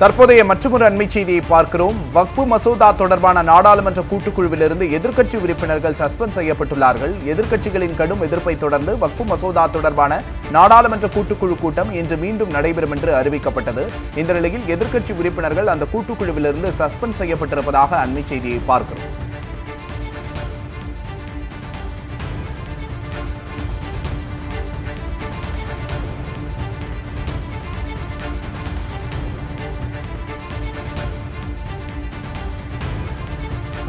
தற்போதைய மற்றொரு அண்மை செய்தியை பார்க்கிறோம். வக்ஃபு மசோதா தொடர்பான நாடாளுமன்ற கூட்டுக்குழுவிலிருந்து எதிர்க்கட்சி உறுப்பினர்கள் சஸ்பெண்ட் செய்யப்பட்டுள்ளார்கள். எதிர்க்கட்சிகளின் கடும் எதிர்ப்பை தொடர்ந்து வக்ஃபு மசோதா தொடர்பான நாடாளுமன்ற கூட்டுக்குழு கூட்டம் இன்று மீண்டும் நடைபெறும் என்று அறிவிக்கப்பட்டது. இந்த நிலையில் எதிர்க்கட்சி உறுப்பினர்கள் அந்த கூட்டுக்குழுவிலிருந்து சஸ்பெண்ட் செய்யப்பட்டிருப்பதாக அண்மை செய்தியை பார்க்கிறோம்.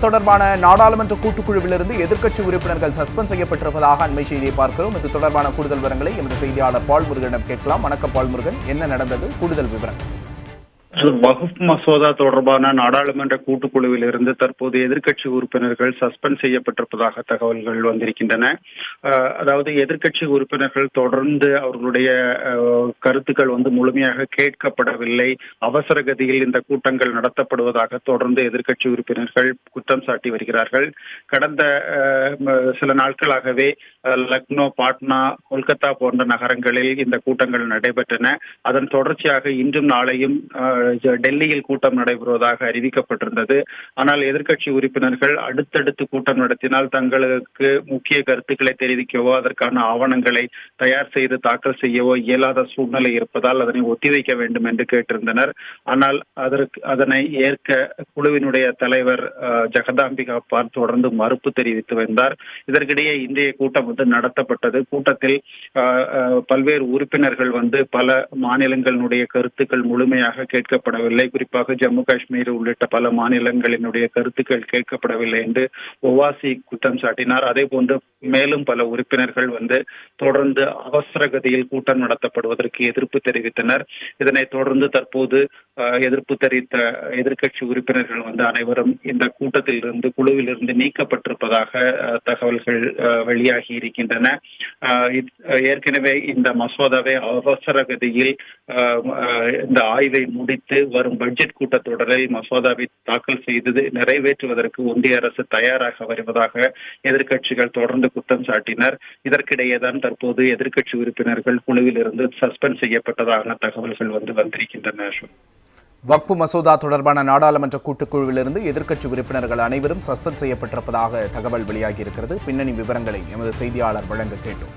தொடர்பான நாடாளுமன்ற கூட்டுக்குழுவிலிருந்து எதிர்க்கட்சி உறுப்பினர்கள் சஸ்பெண்ட் செய்யப்பட்டிருப்பதாக அண்மை செய்தியை பார்க்கிறோம். இது தொடர்பான கூடுதல் விவரங்களை எமது செய்தியாளர் பால்முருகனிடம் கேட்கலாம். வணக்கம் பால்முருகன், என்ன நடந்தது? கூடுதல் விவரங்கள். வக்ஃப் மசோதா தொடர்பான நாடாளுமன்ற கூட்டுக்குழுவில் தற்போது எதிர்க்கட்சி உறுப்பினர்கள் சஸ்பெண்ட் செய்யப்பட்டிருப்பதாக தகவல்கள் வந்திருக்கின்றன. அதாவது எதிர்க்கட்சி உறுப்பினர்கள் தொடர்ந்து அவர்களுடைய கருத்துக்கள் முழுமையாக கேட்கப்படவில்லை, அவசர கதியில் இந்த கூட்டங்கள் நடத்தப்படுவதாக தொடர்ந்து எதிர்க்கட்சி உறுப்பினர்கள் குற்றம் சாட்டி வருகிறார்கள். கடந்த சில நாட்களாகவே லக்னோ, பாட்னா, கொல்கத்தா போன்ற நகரங்களில் இந்த கூட்டங்கள் நடைபெற்றன. அதன் தொடர்ச்சியாக இன்றும் நாளையும் டெல்லியில் கூட்டம் நடைபெறுவதாக அறிவிக்கப்பட்டிருந்தது. ஆனால் எதிர்க்கட்சி உறுப்பினர்கள் அடுத்தடுத்து கூட்டம் நடத்தினால் தங்களுக்கு முக்கிய கருத்துக்களை தெரிவிக்கவோ அதற்கான ஆவணங்களை தயார் செய்து தாக்கல் செய்யவோ இயலாத சூழ்நிலை இருப்பதால் அதனை ஒத்திவைக்க வேண்டும் என்று கேட்டிருந்தனர். ஆனால் அதனை ஏற்க குழுவினுடைய தலைவர் ஜெகதாம்பிகா பால் தொடர்ந்து மறுப்பு தெரிவித்து வந்தார். இதற்கிடையே இன்றைய கூட்டம் நடத்தப்பட்டது. கூட்டத்தில் பல்வேறு உறுப்பினர்கள் பல மாநிலங்களுடைய கருத்துக்கள் முழுமையாக கேட்கப்படவில்லை, குறிப்பாக ஜம்மு காஷ்மீர் உள்ளிட்ட பல மாநிலங்களினுடைய கருத்துக்கள் கேட்கப்படவில்லை என்று ஒவாசி குற்றம் சாட்டினார். அதே போன்று மேலும் பல உறுப்பினர்கள் தொடர்ந்து அவசர கதியில் கூட்டம் நடத்தப்படுவதற்கு எதிர்ப்பு தெரிவித்தனர். இதனைத் தொடர்ந்து தற்போது எதிர்ப்பு தெரிவித்த எதிர்க்கட்சி உறுப்பினர்கள் அனைவரும் இந்த கூட்டத்தில் இருந்து குழுவிலிருந்து நீக்கப்பட்டிருப்பதாக தகவல்கள் வெளியாகி இருக்கின்றன. ஏற்கனவே இந்த மசோதாவை அவசர கதியில் இந்த ஆய்வை முடித்து வரும் பட்ஜெட் கூட்டத்தொடரில் மசோதாவை தாக்கல் செய்து நிறைவேற்றுவதற்கு ஒன்றிய அரசு தயாராக வருவதாக எதிர்க்கட்சிகள் தொடர்ந்து குற்றம் சாட்டினர். இதற்கிடையேதான் தற்போது எதிர்க்கட்சி உறுப்பினர்கள் குழுவில் இருந்து சஸ்பெண்ட் செய்யப்பட்டதாக தகவல்கள் வந்திருக்கின்றன. வக்ஃபு மசோதா தொடர்பான நாடாளுமன்ற கூட்டுக்குழுவிலிருந்து எதிர்க்கட்சி உறுப்பினர்கள் அனைவரும் சஸ்பெண்ட் செய்யப்பட்டிருப்பதாக தகவல் வெளியாகி இருக்கிறது. பின்னணி விவரங்களை எமது செய்தியாளர் வழங்க கேட்டோம்.